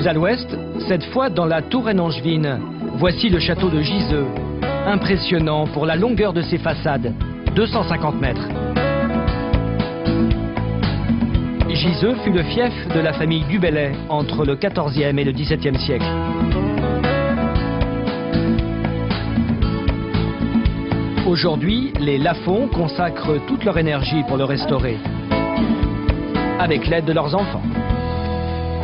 Plus à l'ouest, cette fois dans la Touraine angevine, voici le château de Giseux. Impressionnant pour la longueur de ses façades, 250 mètres. Giseux fut le fief de la famille du Bellay entre le XIVe et le XVIIe siècle. Aujourd'hui, les Lafont consacrent toute leur énergie pour le restaurer, avec l'aide de leurs enfants.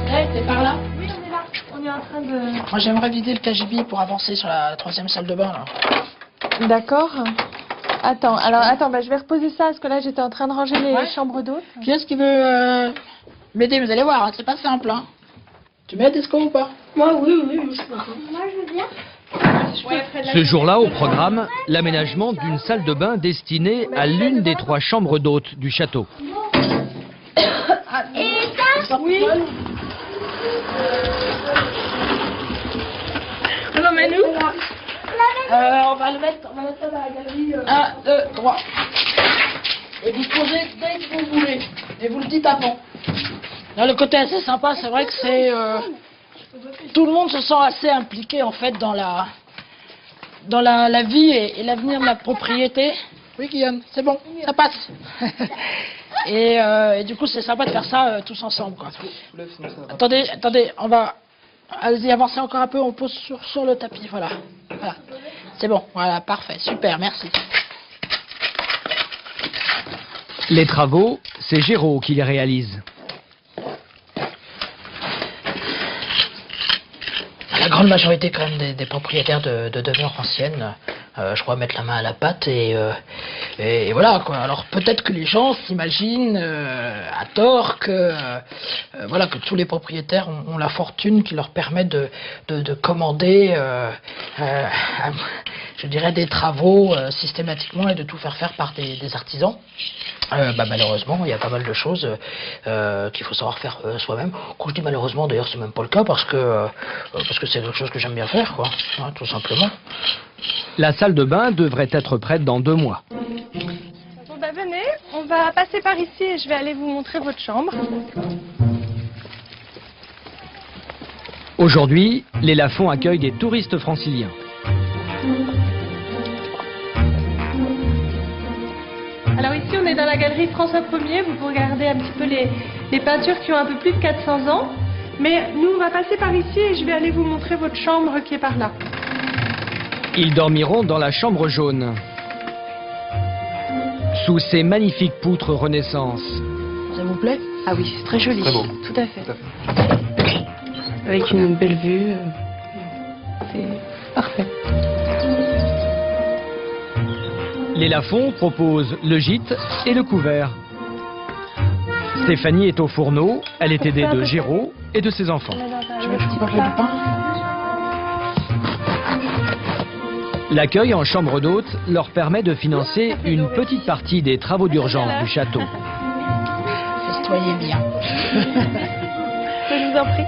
Hey, t'es par là? Oui, on est là. On est en train de... Moi, j'aimerais vider le KGB pour avancer sur la 3e salle de bain, là. D'accord. Attends, je vais reposer ça, parce que là, j'étais en train de ranger les chambres d'hôtes. Qui est-ce qui veut m'aider? Vous allez voir, hein, c'est pas simple, hein. Tu m'aides, Esco, ou pas? Moi, oui, je suis d'accord. Moi, je veux bien. Ce jour-là, au programme, l'aménagement d'une salle de bain destinée à l'une des 3 chambres d'hôtes du château. Et ça? Oui. On l'emmène où? On va le mettre ça dans la galerie. 1, 2, 3. Et vous posez dès que vous voulez. Et vous le dites avant. Là, le côté assez sympa, c'est vrai que c'est... tout le monde se sent assez impliqué, en fait, dans la vie et l'avenir de la propriété. Oui, Guillaume, c'est bon, ça passe. et du coup, c'est sympa de faire ça tous ensemble, quoi. Attendez, on va... Allez-y, avancez encore un peu, on pose sur le tapis, voilà. C'est bon, voilà, parfait, super, merci. Les travaux, c'est Géraud qui les réalise. La grande majorité quand même des propriétaires de demeures anciennes, je crois, mettre la main à la pâte et voilà quoi. Alors peut-être que les gens s'imaginent à tort que voilà, que tous les propriétaires ont la fortune qui leur permet de commander je dirais des travaux systématiquement et de tout faire par des artisans. Malheureusement, il y a pas mal de choses qu'il faut savoir faire soi-même. Quand je dis malheureusement, d'ailleurs, c'est même pas le cas parce que c'est quelque chose que j'aime bien faire, quoi, hein, tout simplement. La salle de bain devrait être prête dans 2 mois. Bon, venez, on va passer par ici et je vais aller vous montrer votre chambre. Aujourd'hui, les Lafont accueillent des touristes franciliens. Alors ici, on est dans la galerie François Ier. Vous pouvez regarder un petit peu les peintures qui ont un peu plus de 400 ans. Mais nous, on va passer par ici et je vais aller vous montrer votre chambre qui est par là. Ils dormiront dans la chambre jaune, sous ces magnifiques poutres Renaissance. Ça vous plaît? Ah oui, c'est très joli. Très beau. Tout à fait. Avec une belle vue. C'est parfait. Les Lafont proposent le gîte et le couvert. Stéphanie est au fourneau, elle est aidée de Géraud et de ses enfants. Tu veux que je prépare le pain? L'accueil en chambre d'hôte leur permet de financer une petite partie des travaux d'urgence du château. Festoyez bien. Je vous en prie.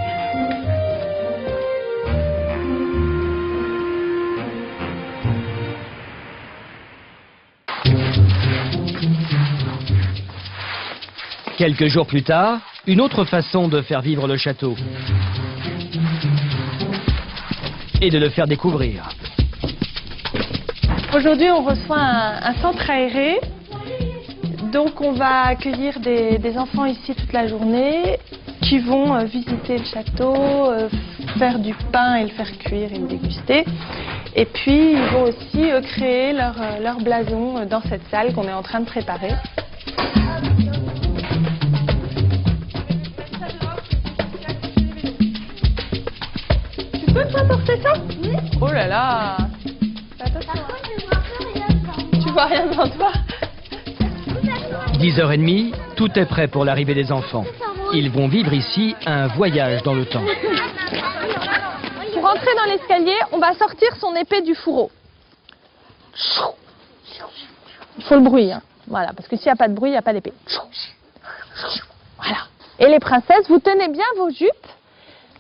Quelques jours plus tard, une autre façon de faire vivre le château et de le faire découvrir. Aujourd'hui, on reçoit un centre aéré. Donc, on va accueillir des enfants ici toute la journée qui vont visiter le château, faire du pain et le faire cuire et le déguster. Et puis, ils vont aussi créer leur blason dans cette salle qu'on est en train de préparer. Tu peux t'emporter ça? Oui. Oh là là. Attention. Tu vois rien devant toi? 10h30, tout est prêt pour l'arrivée des enfants. Ils vont vivre ici un voyage dans le temps. Pour entrer dans l'escalier, on va sortir son épée du fourreau. Il faut le bruit, hein. Voilà, parce que s'il n'y a pas de bruit, il n'y a pas d'épée. Voilà. Et les princesses, vous tenez bien vos jupes,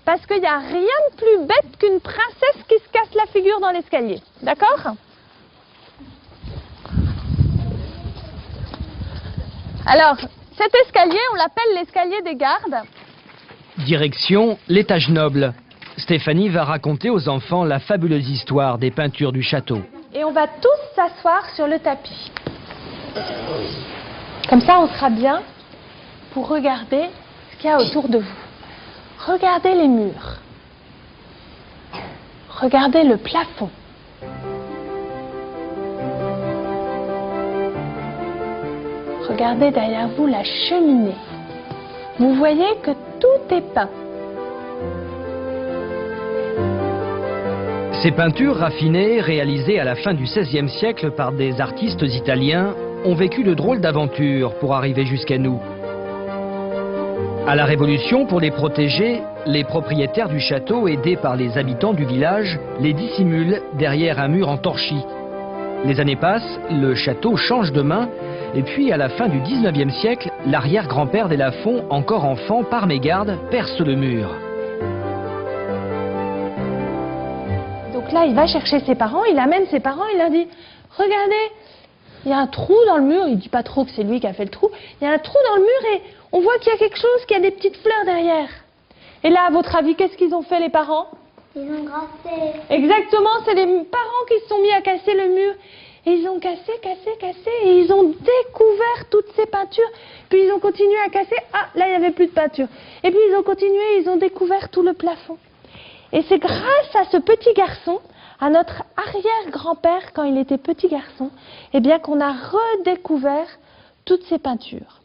parce qu'il n'y a rien de plus bête qu'une princesse qui se casse la figure dans l'escalier. D'accord ? Alors, cet escalier, on l'appelle l'escalier des gardes. Direction l'étage noble. Stéphanie va raconter aux enfants la fabuleuse histoire des peintures du château. Et on va tous s'asseoir sur le tapis. Comme ça, on sera bien pour regarder ce qu'il y a autour de vous. Regardez les murs. Regardez le plafond. Regardez derrière vous la cheminée. Vous voyez que tout est peint. Ces peintures raffinées, réalisées à la fin du XVIe siècle par des artistes italiens, ont vécu de drôles d'aventures pour arriver jusqu'à nous. À la Révolution, pour les protéger, les propriétaires du château, aidés par les habitants du village, les dissimulent derrière un mur en torchis. Les années passent, le château change de main, et puis à la fin du XIXe siècle, l'arrière-grand-père des Lafont, encore enfant, par mégarde, perce le mur. Donc là, il va chercher ses parents, il amène ses parents, il leur dit « Regardez, il y a un trou dans le mur. » Il ne dit pas trop que c'est lui qui a fait le trou. Il y a un trou dans le mur et on voit qu'il y a quelque chose, qu'il y a des petites fleurs derrière. Et là, à votre avis, qu'est-ce qu'ils ont fait les parents? Ils ont grassé. Exactement, c'est les parents qui se sont mis à casser le mur. Et ils ont cassé, et ils ont découvert toutes ces peintures. Puis ils ont continué à casser. Ah, là, il n'y avait plus de peinture. Et puis ils ont continué, ils ont découvert tout le plafond. Et c'est grâce à ce petit garçon, à notre arrière-grand-père, quand il était petit garçon, eh bien qu'on a redécouvert toutes ces peintures.